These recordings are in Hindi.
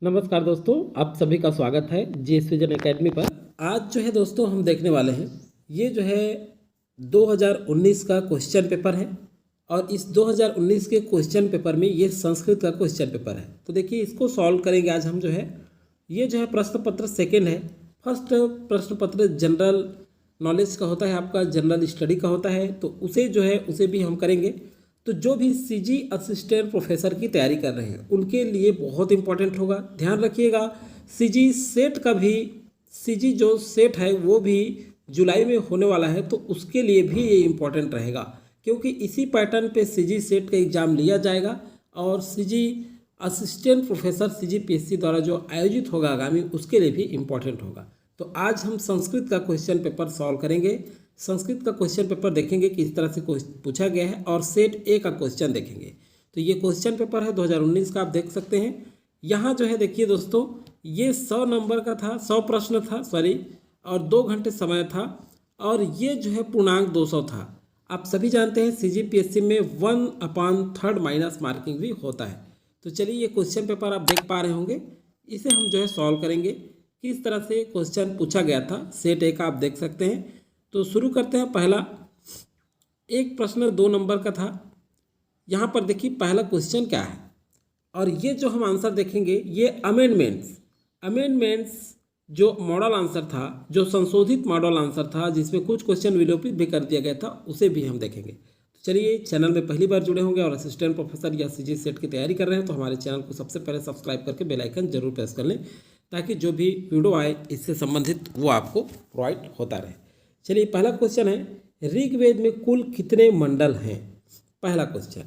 नमस्कार दोस्तों, आप सभी का स्वागत है जीएस विजन एकेडमी पर। आज जो है दोस्तों हम देखने वाले हैं, ये जो है 2019 का क्वेश्चन पेपर है और इस 2019 के क्वेश्चन पेपर में ये संस्कृत का क्वेश्चन पेपर है। तो देखिए इसको सॉल्व करेंगे आज हम। जो है ये जो है प्रश्न पत्र सेकेंड है। फर्स्ट प्रश्न पत्र जनरल नॉलेज का होता है, आपका जनरल स्टडी का होता है, तो उसे भी हम करेंगे। तो जो भी सीजी असिस्टेंट प्रोफेसर की तैयारी कर रहे हैं उनके लिए बहुत इंपॉर्टेंट होगा। ध्यान रखिएगा, सीजी जो सेट है वो भी जुलाई में होने वाला है, तो उसके लिए भी ये इम्पॉर्टेंट रहेगा, क्योंकि इसी पैटर्न पे सीजी सेट का एग्ज़ाम लिया जाएगा और सीजी असिस्टेंट प्रोफेसर सीजीपीएससी द्वारा जो आयोजित होगा आगामी, उसके लिए भी इम्पॉर्टेंट होगा। तो आज हम संस्कृत का क्वेश्चन पेपर सॉल्व करेंगे। संस्कृत का क्वेश्चन पेपर देखेंगे कि इस तरह से पूछा गया है और सेट ए का क्वेश्चन देखेंगे। तो ये क्वेश्चन पेपर है 2019 का, आप देख सकते हैं। यहाँ जो है देखिए दोस्तों, ये 100 नंबर का था, 100 प्रश्न था और 2 घंटे समय था और ये जो है पूर्णांक 200 था। आप सभी जानते हैं सीजीपीएससी में 1/3 माइनस मार्किंग भी होता है। तो चलिए ये क्वेश्चन पेपर आप देख पा रहे होंगे, इसे हम जो है सॉल्व करेंगे। किस तरह से क्वेश्चन पूछा गया था सेट ए का आप देख सकते हैं। तो शुरू करते हैं। पहला एक प्रश्न 2 नंबर का था। यहाँ पर देखिए पहला क्वेश्चन क्या है और ये जो हम आंसर देखेंगे ये अमेंडमेंट्स जो मॉडल आंसर था, जो संशोधित मॉडल आंसर था, जिसमें कुछ क्वेश्चन विलोपित भी कर दिया गया था, उसे भी हम देखेंगे। तो चलिए, चैनल में पहली बार जुड़े होंगे और असिस्टेंट प्रोफेसर या सीजी सेट की तैयारी कर रहे हैं तो हमारे चैनल को सबसे पहले सब्सक्राइब करके बेल आइकन जरूर प्रेस कर लें, ताकि जो भी वीडियो आए इससे संबंधित वो आपको प्रोवाइड होता रहे। चलिए पहला क्वेश्चन है, ऋग्वेद में कुल कितने मंडल हैं? पहला क्वेश्चन।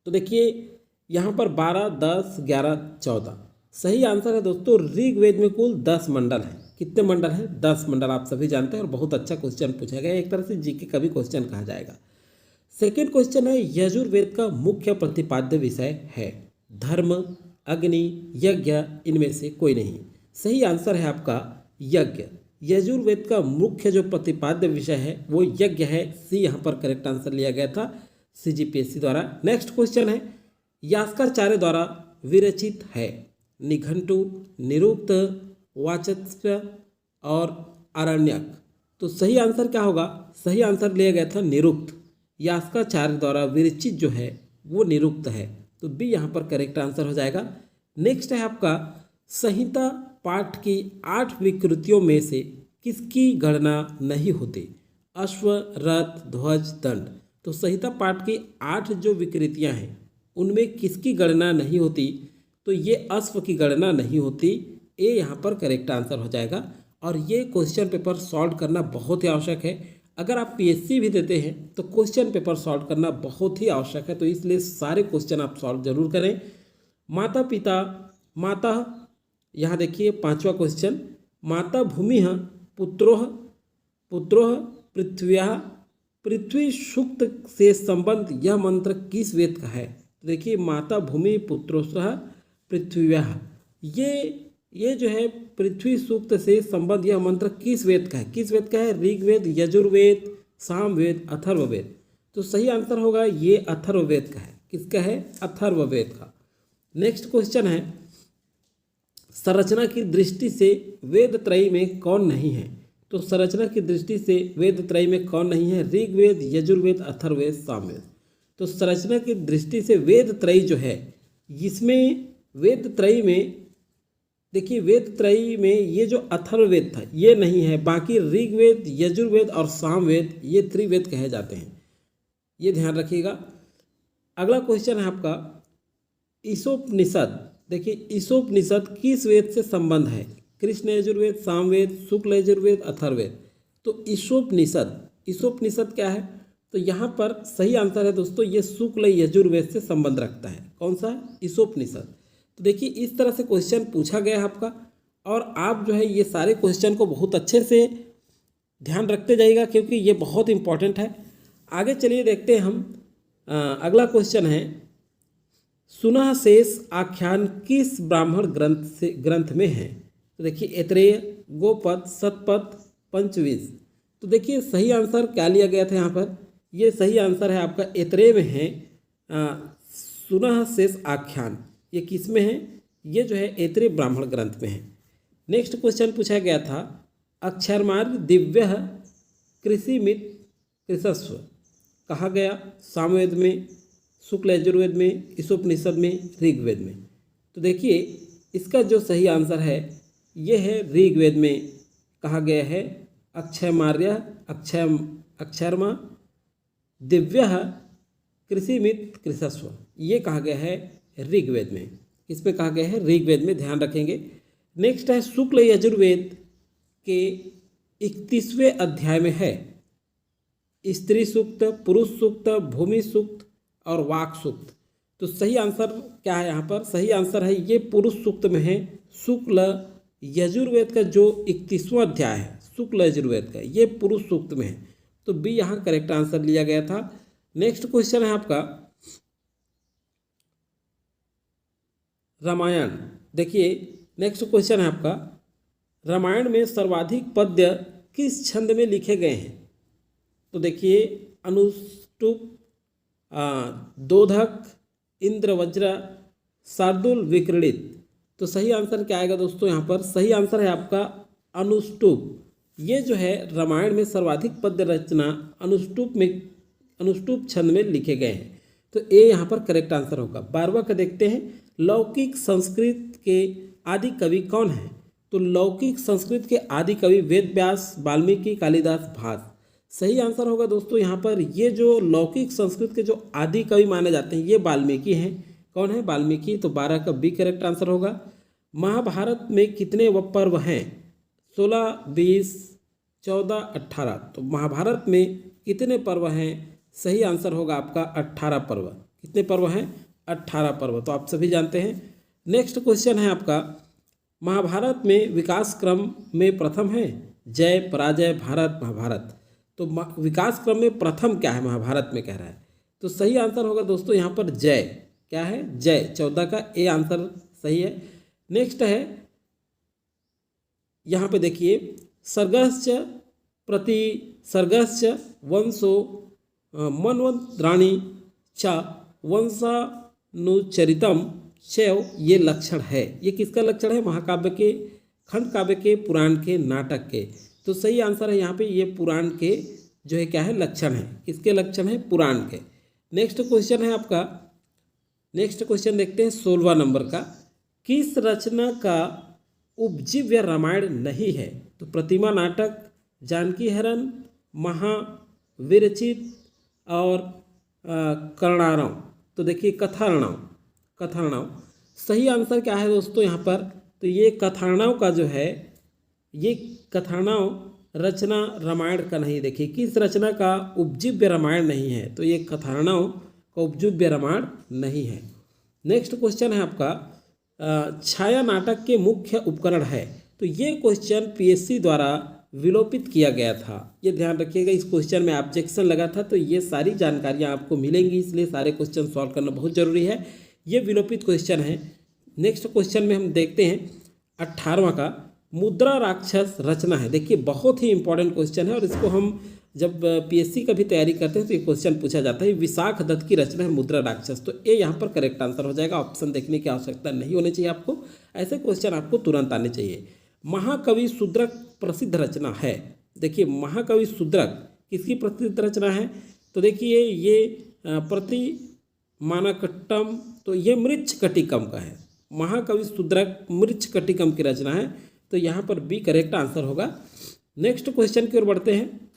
तो देखिए यहाँ पर 12, 10, 11, 14 सही आंसर है दोस्तों। ऋग्वेद में कुल 10 मंडल हैं। कितने मंडल हैं? 10 मंडल। आप सभी जानते हैं और बहुत अच्छा क्वेश्चन पूछा गया है, एक तरह से जीके का भी क्वेश्चन कहा जाएगा। सेकेंड क्वेश्चन है, यजुर्वेद का मुख्य प्रतिपाद्य विषय है धर्म, अग्नि, यज्ञ, इनमें से कोई नहीं। सही आंसर है आपका यज्ञ। यजुर्वेद का मुख्य जो प्रतिपाद्य विषय है वो यज्ञ है। सी यहाँ पर करेक्ट आंसर लिया गया था सीजीपीएससी द्वारा। नेक्स्ट क्वेश्चन है, यास्काचार्य द्वारा विरचित है निघंटु, निरुक्त, वाचस्पति और आरण्यक। तो सही आंसर क्या होगा? सही आंसर लिया गया था निरुक्त। यास्काचार्य द्वारा विरचित जो है वो निरुक्त है, तो बी यहाँ पर करेक्ट आंसर हो जाएगा। नेक्स्ट है आपका, संहिता पाठ की 8 विकृतियों में से किसकी गणना नहीं होती? अश्व, रथ, ध्वज, दंड। तो संहिता पाठ की 8 जो विकृतियां हैं उनमें किसकी गणना नहीं होती? तो ये अश्व की गणना नहीं होती। ए यहाँ पर करेक्ट आंसर हो जाएगा। और ये क्वेश्चन पेपर सॉल्व करना बहुत ही आवश्यक है। अगर आप पीएससी भी देते हैं तो क्वेश्चन पेपर सॉल्व करना बहुत ही आवश्यक है, तो इसलिए सारे क्वेश्चन आप सॉल्व जरूर करें। माता पिता, माता, यहाँ देखिए 5वां क्वेश्चन, माता भूमि पुत्रोह पृथ्व्याः, पृथ्वी सूक्त से संबंध यह मंत्र किस वेद का है? तो देखिए माता भूमि पुत्रोः पृथ्व्याः, ये जो है पृथ्वी सूक्त से संबंध यह मंत्र किस वेद का है? किस वेद का है? ऋग्वेद, यजुर्वेद, सामवेद, अथर्ववेद। तो सही आंसर होगा ये अथर्ववेद का है। किसका है? अथर्ववेद का। नेक्स्ट क्वेश्चन है, संरचना की दृष्टि से वेद त्रयी में कौन नहीं है? तो संरचना की दृष्टि से वेद त्रयी में कौन नहीं है? ऋग्वेद, यजुर्वेद, अथर्ववेद, सामवेद। तो संरचना की दृष्टि से वेद त्रयी जो है, इसमें वेद त्रयी में देखिए, वेद त्रयी में ये जो अथर्ववेद था ये नहीं है, बाकी ऋग्वेद, यजुर्वेद और सामवेद ये त्रिवेद कहे जाते हैं, ये ध्यान रखिएगा। अगला क्वेश्चन है आपका, ईशोपनिषद। देखिए ईशोपनिषद किस वेद से संबंध है? कृष्ण यजुर्वेद, सामवेद, शुक्ल यजुर्वेद, अथर्ववेद। तो ईशोपनिषद क्या है? तो यहाँ पर सही आंसर है दोस्तों, ये शुक्ल यजुर्वेद से संबंध रखता है। कौन सा? ईशोपनिषद। तो देखिए इस तरह से क्वेश्चन पूछा गया है आपका, और आप जो है ये सारे क्वेश्चन को बहुत अच्छे से ध्यान रखते जाइएगा, क्योंकि ये बहुत इंपॉर्टेंट है। आगे चलिए देखते हैं हम। अगला क्वेश्चन है, सुनह शेष आख्यान किस ब्राह्मण ग्रंथ में है? तो देखिए ऐतरेय, गोपद, शतपथ, पंचविंश। तो देखिए सही आंसर क्या लिया गया था यहाँ पर? ये सही आंसर है आपका ऐतरेय में है। सुनह शेष आख्यान ये किस में है? ये जो है ऐतरेय ब्राह्मण ग्रंथ में है। नेक्स्ट क्वेश्चन पूछा गया था, अक्षरमार्ग दिव्य कृषिमित कृषस्व कहा गया, सामवेद में, शुक्ल यजुर्वेद में, ईशोपनिषद में, ऋग्वेद में। तो देखिए इसका जो सही आंसर है ये है ऋग्वेद में कहा गया है, अक्षयमार्य अक्षरमा दिव्य कृषिमित कृषस्व, ये कहा गया है ऋग्वेद में। इसमें कहा गया है ऋग्वेद में, ध्यान रखेंगे। नेक्स्ट है शुक्ल यजुर्वेद के 31वें अध्याय में है स्त्री सूक्त, पुरुष सूक्त, भूमि सूक्त और वाक सूक्त। तो सही आंसर क्या है यहाँ पर? सही आंसर है ये पुरुष सूक्त में है। शुक्ल यजुर्वेद का जो 31वां अध्याय है शुक्ल यजुर्वेद का, ये पुरुष सूक्त में है। तो बी यहाँ करेक्ट आंसर लिया गया था। नेक्स्ट क्वेश्चन है आपका रामायण। देखिए नेक्स्ट क्वेश्चन है आपका, रामायण में सर्वाधिक पद्य किस छंद में लिखे गए हैं? तो देखिए अनुष्टुप, दोधक, इंद्रवज्र, शार्दुल, विक्रीडित। तो सही आंसर क्या आएगा दोस्तों? यहाँ पर सही आंसर है आपका अनुष्टुप। ये जो है रामायण में सर्वाधिक पद्य रचना अनुष्टुप छंद में लिखे गए हैं। तो ए यहाँ पर करेक्ट आंसर होगा। 12वां का देखते हैं, लौकिक संस्कृत के आदि कवि कौन हैं? तो लौकिक संस्कृत के आदि कवि वेद व्यास, वाल्मीकि, कालिदास, भास। सही आंसर होगा दोस्तों यहाँ पर, ये जो लौकिक संस्कृत के जो आदि कवि माने जाते हैं ये वाल्मीकि हैं। कौन है? वाल्मीकि। तो 12 का बी करेक्ट आंसर होगा। महाभारत में कितने पर्व हैं? 16, 20, 14, 18। तो महाभारत में कितने पर्व हैं? सही आंसर होगा आपका 18 पर्व। कितने पर्व हैं? 18 पर्व। तो आप सभी जानते हैं। नेक्स्ट क्वेश्चन है आपका, महाभारत में विकास क्रम में प्रथम है जय, पराजय, भारत, महाभारत। तो विकास क्रम में प्रथम क्या है महाभारत में कह रहा है? तो सही आंसर होगा दोस्तों यहाँ पर जय। क्या है? जय। 14 का ए आंसर सही है। नेक्स्ट है यहाँ पे देखिए, सर्गश्च प्रति सर्गश्च वंशो मनवंतराणी च वंशानुचरितम चैव, ये लक्षण है। ये किसका लक्षण है? महाकाव्य के, खंड काव्य के, पुराण के, नाटक के। तो सही आंसर है यहाँ पे ये पुराण के जो है क्या है? लक्षण है। किसके लक्षण है? पुराण के। नेक्स्ट क्वेश्चन है आपका, नेक्स्ट क्वेश्चन देखते हैं 16वां नंबर का, किस रचना का उपजीव्य रामायण नहीं है? तो प्रतिमा नाटक, जानकी हरण, महाविरचित और कर्णारव। तो देखिए कथार्णव। सही आंसर क्या है दोस्तों यहाँ पर? तो ये कथार्णव का जो है, ये कथार्णव रचना रामायण का नहीं। देखिए किस रचना का उपजीव्य रामायण नहीं है? तो ये कथार्णव का उपजीव्य रामायण नहीं है। नेक्स्ट क्वेश्चन है आपका, छाया नाटक के मुख्य उपकरण है। तो ये क्वेश्चन पीएससी द्वारा विलोपित किया गया था, ये ध्यान रखिएगा। इस क्वेश्चन में ऑब्जेक्शन लगा था, तो ये सारी जानकारियाँ आपको मिलेंगी, इसलिए सारे क्वेश्चन सॉल्व करना बहुत ज़रूरी है। ये विलोपित क्वेश्चन है। नेक्स्ट क्वेश्चन में हम देखते हैं 18वां का, मुद्रा राक्षस रचना है। देखिए बहुत ही इंपॉर्टेंट क्वेश्चन है और इसको हम जब पीएससी का भी तैयारी करते हैं तो ये क्वेश्चन पूछा जाता है। विशाख दत्त की रचना है मुद्रा राक्षस। तो ये यहाँ पर करेक्ट आंसर हो जाएगा। ऑप्शन देखने की आवश्यकता नहीं होनी चाहिए आपको, ऐसे क्वेश्चन आपको तुरंत आने चाहिए। महाकवि शूद्रक प्रसिद्ध रचना है। देखिए महाकवि शूद्रक किसकी प्रसिद्ध रचना है? तो देखिए ये प्रतिमानकट्टम, तो ये मृच्छकटिकम का है। महाकवि शूद्रक मृच्छकटिकम की रचना है। तो यहाँ पर बी करेक्ट आंसर होगा। नेक्स्ट क्वेश्चन की ओर बढ़ते हैं।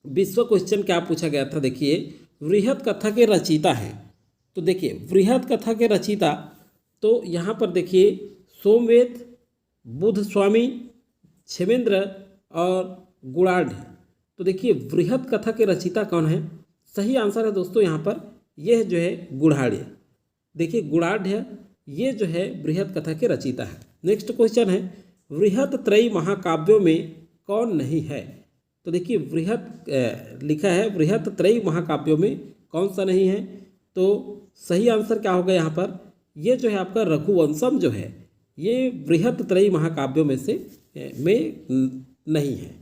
20वां क्वेश्चन क्या पूछा गया था? देखिए वृहत कथा के रचयिता हैं। तो देखिए वृहत कथा के रचयिता, तो यहाँ पर देखिए सोमवेद, बुद्ध स्वामी, क्षेमेंद्र और गुणाढ़। तो देखिए वृहत कथा के रचयिता कौन है? सही आंसर है दोस्तों यहाँ पर यह जो है गुणाढ़। देखिए गुणाढ़ ये जो है बृहत कथा के रचयिता है। नेक्स्ट क्वेश्चन है, वृहत त्रयी महाकाव्यों में कौन नहीं है? तो देखिए वृहत लिखा है, वृहत त्रयी महाकाव्यों में कौन सा नहीं है? तो सही आंसर क्या होगा यहाँ पर? ये जो है आपका रघुवंशम जो है ये बृहत त्रयी महाकाव्यों में से नहीं है।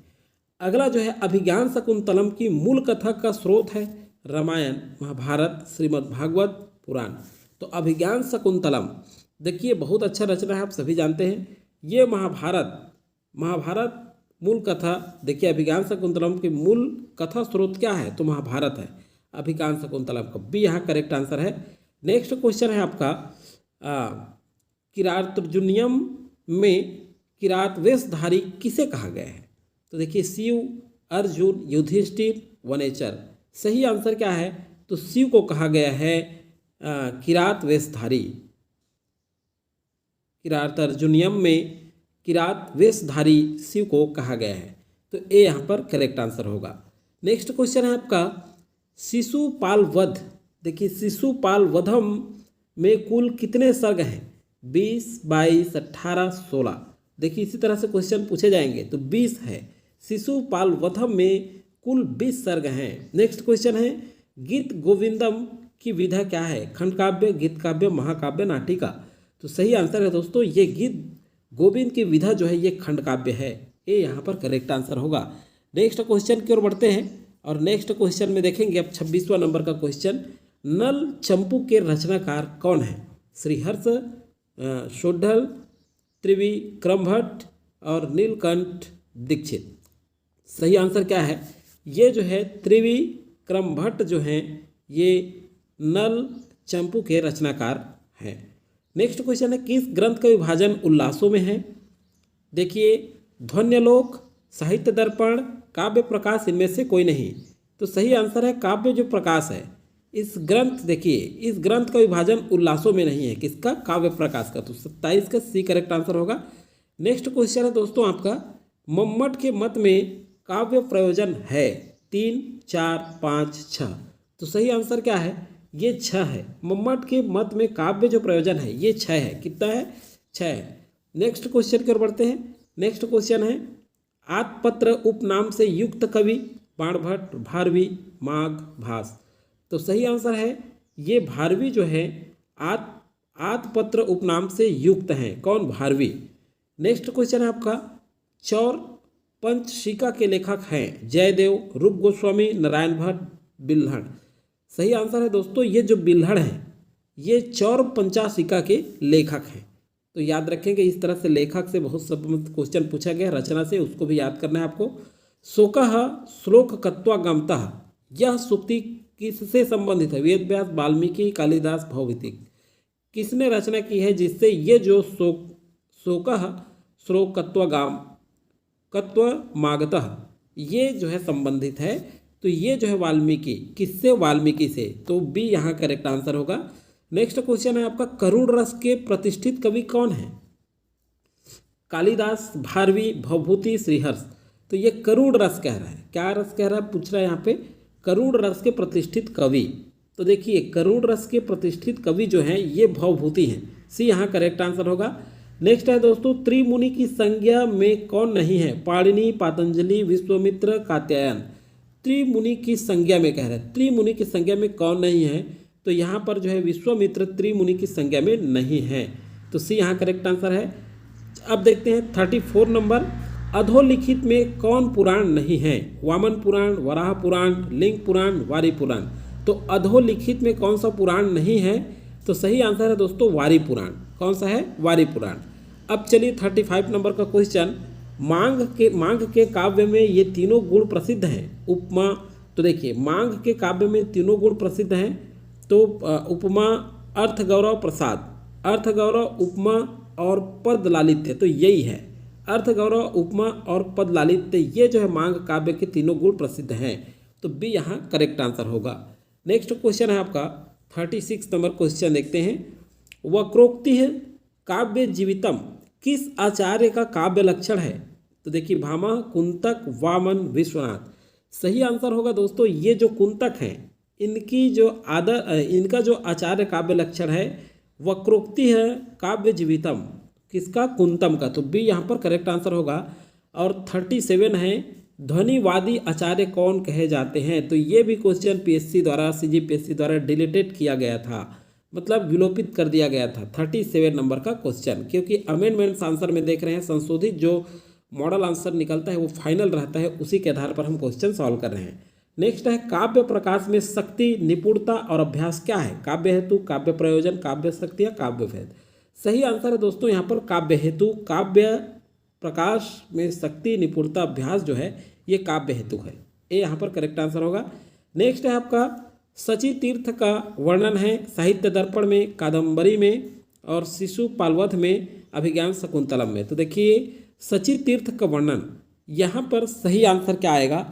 अगला जो है अभिज्ञान शकुंतलम की मूल कथा का स्रोत है रामायण, महाभारत, श्रीमद् भागवत, पुराण। तो अभिज्ञान शकुंतलम देखिए बहुत अच्छा रचना है, आप सभी जानते हैं। ये महाभारत मूल कथा, देखिए अभिज्ञान शाकुंतलम की मूल कथा स्रोत क्या है, तो महाभारत है, अभिज्ञान शाकुंतलम का बी यहाँ करेक्ट आंसर है। नेक्स्ट क्वेश्चन है आपका किरातार्जुनीयम में किरात वेशधारी किसे कहा गया है, तो देखिए शिव, अर्जुन, युधिष्ठिर, वनेचर। सही आंसर क्या है, तो शिव को कहा गया है किरात वेशधारी। किरातार्जुनीयम में किरात वेशधारी शिव को कहा गया है, तो ए यहाँ पर करेक्ट आंसर होगा। नेक्स्ट क्वेश्चन है आपका शिशुपाल वध। देखिए शिशुपाल वधम में कुल कितने सर्ग हैं, 20, 22, 18, 16। देखिए इसी तरह से क्वेश्चन पूछे जाएंगे, तो 20 है। शिशुपाल वधम में कुल 20 सर्ग हैं। नेक्स्ट क्वेश्चन है गीत गोविंदम की विधा क्या है, खंड काव्य, गीत काव्य, महाकाव्य, नाटिका। तो सही आंसर है दोस्तों ये गीत गोविंद की विधा जो है ये खंड काव्य है, ये यहाँ पर करेक्ट आंसर होगा। नेक्स्ट क्वेश्चन की ओर बढ़ते हैं और नेक्स्ट क्वेश्चन में देखेंगे अब 26वां नंबर का क्वेश्चन, नल चंपू के रचनाकार कौन है, श्रीहर्ष, शोढल, त्रिविक्रम भट्ट और नीलकंठ दीक्षित। सही आंसर क्या है, ये जो है त्रिविक्रम भट्ट जो हैं ये नल चंपू के रचनाकार हैं। नेक्स्ट क्वेश्चन है किस ग्रंथ का विभाजन उल्लासों में है, देखिए ध्वन्यालोक, साहित्य दर्पण, काव्य प्रकाश, इनमें से कोई नहीं। तो सही आंसर है काव्य जो प्रकाश है। इस ग्रंथ देखिए इस ग्रंथ का विभाजन उल्लासों में नहीं है, किसका, काव्य प्रकाश का। तो 27 का सी करेक्ट आंसर होगा। नेक्स्ट क्वेश्चन है दोस्तों आपका मम्मट के मत में काव्य प्रयोजन है 3, 4, 5, 6। तो सही आंसर क्या है, ये 6 है। मम्मट के मत में काव्य जो प्रयोजन है ये 6 है। कितना है, 6 है। नेक्स्ट क्वेश्चन की ओर बढ़ते हैं। नेक्स्ट क्वेश्चन है आत्मपत्र उपनाम से युक्त कवि, बाणभट्ट, भारवी, माघ, भास। तो सही आंसर है ये भारवी जो है आत्मपत्र उपनाम से युक्त हैं, कौन, भारवी। नेक्स्ट क्वेश्चन है आपका चौर पंचशिका के लेखक हैं जयदेव, रूप गोस्वामी, नारायण भट्ट, बिल्हड़। सही आंसर है दोस्तों ये जो बिल्हड़ हैं ये चौर पंचाशिका के लेखक हैं। तो याद रखेंगे इस तरह से लेखक से बहुत सब क्वेश्चन पूछा गया, रचना से उसको भी याद करना है आपको। शोकः श्लोककत्वागमतः, यह सूक्ति किससे संबंधित है, वेद व्यास, वाल्मीकि, कालिदास, भौमितिक। किसने रचना की है जिससे ये जो शोकः श्लोकत्वागमतः ये जो है संबंधित है, तो ये जो है वाल्मीकि, किससे, वाल्मीकि से। तो बी यहाँ करेक्ट आंसर होगा। नेक्स्ट क्वेश्चन है आपका करुण रस के प्रतिष्ठित कवि कौन है, कालिदास, भारवी, भवभूति, श्रीहर्ष। तो ये करुण रस कह रहा है, क्या रस कह रहा है, पूछ रहा है यहाँ पे करुण रस के प्रतिष्ठित कवि। तो देखिए करुण रस के प्रतिष्ठित कवि जो हैं ये भवभूति हैं, सी यहाँ करेक्ट आंसर होगा। नेक्स्ट है दोस्तों त्रिमुनि की संज्ञा में कौन नहीं है, पाणिनि, पातंजलि, विश्वामित्र, कात्यायन। त्रिमुनि की संज्ञा में कह रहा है, त्रिमुनि की संज्ञा में कौन नहीं है, तो यहाँ पर जो है विश्वामित्र त्रिमुनि की संज्ञा में नहीं है। तो सी यहाँ करेक्ट आंसर है। अब देखते हैं 34 नंबर, अधोलिखित में कौन पुराण नहीं है, वामन पुराण, वराह पुराण, लिंग पुराण, वारी पुराण। तो अधोलिखित में कौन सा पुराण नहीं है, तो सही आंसर है दोस्तों वारी पुराण। कौन सा है, वारी पुराण। अब चलिए 35 नंबर का क्वेश्चन, मांग के काव्य में ये तीनों गुण प्रसिद्ध हैं, उपमा। तो देखिए मांग के काव्य में तीनों गुण प्रसिद्ध हैं, तो उपमा, अर्थ गौरव, प्रसाद। अर्थ गौरव, उपमा और पद लालित्य, तो यही है अर्थ गौरव, उपमा और पद लालित्य, ये जो है मांग काव्य के तीनों गुण प्रसिद्ध हैं। तो बी यहाँ करेक्ट आंसर होगा। नेक्स्ट क्वेश्चन है आपका 36 नंबर क्वेश्चन देखते हैं, वक्रोक्ति काव्य जीवितम किस आचार्य का काव्य लक्षण है। तो देखिए भामा, कुंतक, वामन, विश्वनाथ। सही आंसर होगा दोस्तों ये जो कुंतक हैं इनका जो आचार्य काव्य लक्षण है वक्रोक्ति है काव्य जीवितम, किसका, कुंतम का। तो बी यहाँ पर करेक्ट आंसर होगा। और 37 है ध्वनिवादी आचार्य कौन कहे जाते हैं। तो ये भी क्वेश्चन पीएससी द्वारा, सीजीपीएससी द्वारा डिलीटेड किया गया था, मतलब विलोपित कर दिया गया था 37 नंबर का क्वेश्चन, क्योंकि अमेंडमेंट्स आंसर में देख रहे हैं संशोधित जो मॉडल आंसर निकलता है वो फाइनल रहता है, उसी के आधार पर हम क्वेश्चन सॉल्व कर रहे हैं। नेक्स्ट है काव्य प्रकाश में शक्ति, निपुणता और अभ्यास क्या है, काव्य हेतु, काव्य प्रयोजन, काव्य शक्ति या काव्य भेद। सही आंसर है दोस्तों यहाँ पर काव्य हेतु। काव्य प्रकाश में शक्ति निपुणता अभ्यास जो है ये काव्य हेतु है। ये यहाँ पर करेक्ट आंसर होगा। नेक्स्ट है आपका सची तीर्थ का वर्णन है साहित्य दर्पण में, कादम्बरी में और शिशुपालवध में, अभिज्ञान शकुंतलम में। तो देखिए सची तीर्थ का वर्णन, यहाँ पर सही आंसर क्या आएगा?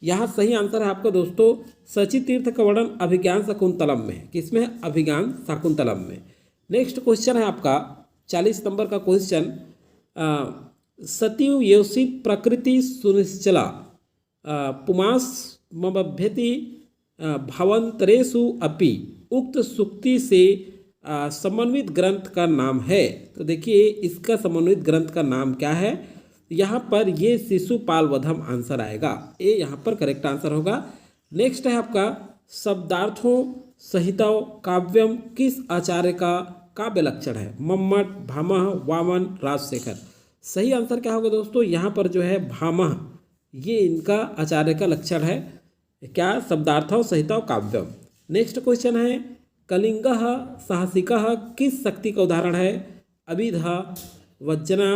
यहाँ सही आंसर है आपका दोस्तों सची तीर्थ का वर्णन अभिज्ञान शकुंतलम में। किसमें? अभिज्ञान शकुंतलम में। नेक्स्ट क्वेश्चन है आपका 40 नंबर का क्वेश्चन, सतीव योषित प्रकृति सुनिश्चला पुमास मभ्यति भावांतरेषु अपि उक्त सूक्ति से समन्वित ग्रंथ का नाम है। तो देखिए इसका समन्वित ग्रंथ का नाम क्या है? यहाँ पर ये शिशुपालवधम आंसर आएगा। ये यहाँ पर करेक्ट आंसर होगा। नेक्स्ट है आपका शब्दार्थों सहितव काव्यम किस आचार्य का काव्य लक्षण है? मम्मट, भामह, वामन, राजशेखर। सही आंसर क्या होगा दोस्तों? यहाँ पर जो है भामह, ये इनका आचार्य का लक्षण है। क्या? शब्दार्थव सहितव काव्यम। नेक्स्ट क्वेश्चन है कलिंगः साहसिकः किस शक्ति का उदाहरण है? अभिधा, वज्जना,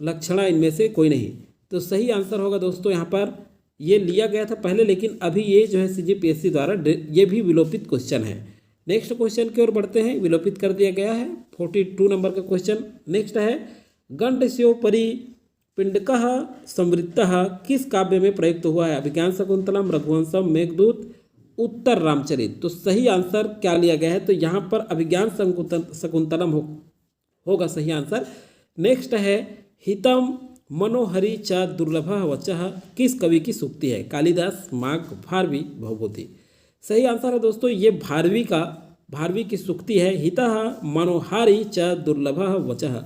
लक्षणा, इनमें से कोई नहीं। तो सही आंसर होगा दोस्तों यहाँ पर, ये लिया गया था पहले लेकिन अभी ये जो है CGPSC द्वारा ये भी विलोपित क्वेश्चन है। नेक्स्ट क्वेश्चन की ओर बढ़ते हैं, विलोपित कर दिया गया है 42 नंबर का क्वेश्चन। नेक्स्ट है गंडस्योपरि पिंडकः संवृत्तः किस काव्य में प्रयुक्त हुआ है? अभिज्ञान शकुंतलम, रघुवंशम, मेघदूत, उत्तर रामचरित। तो सही आंसर क्या लिया गया है? तो यहाँ पर अभिज्ञान शकुंतलम होगा सही आंसर। नेक्स्ट है हितम मनोहरी च दुर्लभः वचः किस कवि की सूक्ति है? कालिदास, माघ, भारवी, भवभूति। सही आंसर है दोस्तों ये भारवी की सूक्ति है, हितः मनोहारी च दुर्लभः वचः।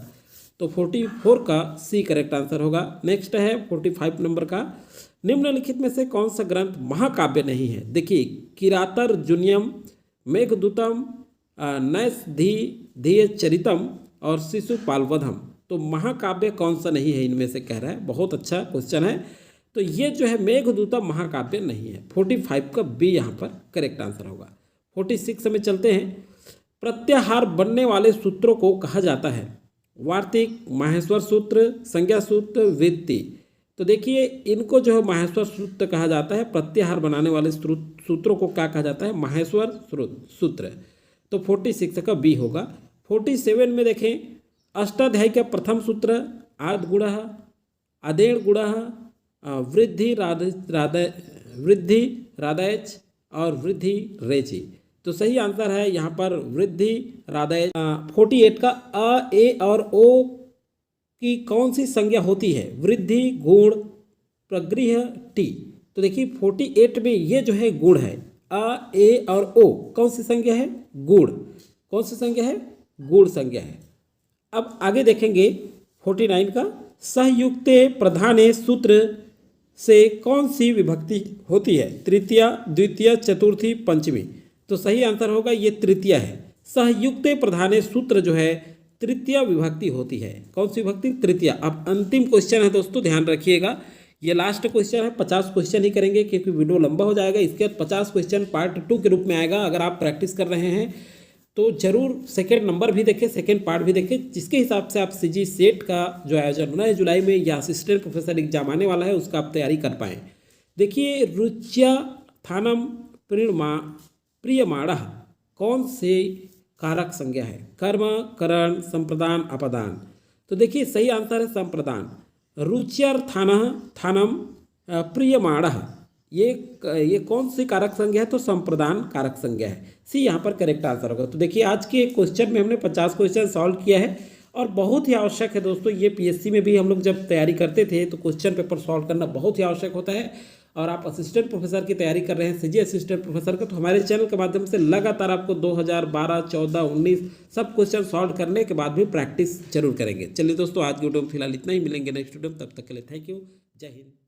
तो 44 का सी करेक्ट आंसर होगा। नेक्स्ट है 45 नंबर का, निम्नलिखित में से कौन सा ग्रंथ महाकाव्य नहीं है? देखिए किरातार्जुनीयम, मेघदूतम, नैषधीय चरितम और शिशुपालवधम। तो महाकाव्य कौन सा नहीं है इनमें से कह रहा है। बहुत अच्छा क्वेश्चन है। तो ये जो है मेघदूतम महाकाव्य नहीं है। 45 का बी यहाँ पर करेक्ट आंसर होगा। 46 में चलते हैं, प्रत्याहार बनने वाले सूत्रों को कहा जाता है? वार्तिक, माहेश्वर सूत्र, संज्ञा सूत्र, वृत्ति। तो देखिए इनको जो है माहेश्वर सूत्र कहा जाता है। प्रत्याहार बनाने वाले सूत्रों को क्या कहा जाता है? माहेश्वर सूत्र। तो 46 का बी होगा। 47 में देखें, अष्टाध्यायी का प्रथम सूत्र आद गुण, आदेण गुण, वृद्धि राधैच और वृद्धि रेचि। तो सही आंसर है यहाँ पर वृद्धि राधैच। 48 का अ, ए और ओ की कौन सी संज्ञा होती है? वृद्धि, गुण, प्रगृह, टी। तो देखिए 48 में ये जो है गुण है, अ, ए और ओ कौन सी संज्ञा है? गुण। कौन सी संज्ञा है? गुण संज्ञा है। अब आगे देखेंगे 49 का, सहयुक्ते प्रधाने सूत्र से कौन सी विभक्ति होती है? तृतीया, द्वितीय, चतुर्थी, पंचमी। तो सही आंसर होगा ये तृतीय है। सहयुक्ते प्रधाने सूत्र जो है तृतीय विभक्ति होती है। कौन सी विभक्ति? तृतीय। अब अंतिम क्वेश्चन है दोस्तों, ध्यान रखिएगा, ये लास्ट क्वेश्चन है। 50 क्वेश्चन ही करेंगे क्योंकि वीडियो लंबा हो जाएगा। इसके बाद 50 क्वेश्चन पार्ट 2 के रूप में आएगा। अगर आप प्रैक्टिस कर रहे हैं तो जरूर सेकेंड नंबर भी देखें, सेकेंड पार्ट भी देखें, जिसके हिसाब से आप CG सेट का जो आयोजन होना है जुलाई में या असिस्टेंट प्रोफेसर एग्जाम आने वाला है उसका आप तैयारी कर पाएँ। देखिए रुच्याथानम प्रियमाणः कौन से कारक संज्ञा है? कर्म, करण, संप्रदान, अपदान। तो देखिए सही आंसर है संप्रदान। रुच्यार्थानम प्रियमाणः ये कौन सी कारक संज्ञा है? तो संप्रदान कारक संज्ञा है। सी यहाँ पर करेक्ट आंसर होगा। तो देखिए आज के क्वेश्चन में हमने 50 क्वेश्चन सॉल्व किया है और बहुत ही आवश्यक है दोस्तों। ये PSC में भी हम लोग जब तैयारी करते थे तो क्वेश्चन पेपर सॉल्व करना बहुत ही आवश्यक होता है। और आप असिस्टेंट प्रोफेसर की तैयारी कर रहे हैं, CG असिस्टेंट प्रोफेसर का, तो हमारे चैनल के माध्यम से लगातार आपको 2012, 14, 19 सब क्वेश्चन सॉल्व करने के बाद भी प्रैक्टिस जरूर करेंगे। चलिए दोस्तों आज की वीडियो में फिलहाल इतना ही, मिलेंगे नेक्स्ट वीडियो में, तब तक के लिए थैंक यू, जय हिंद।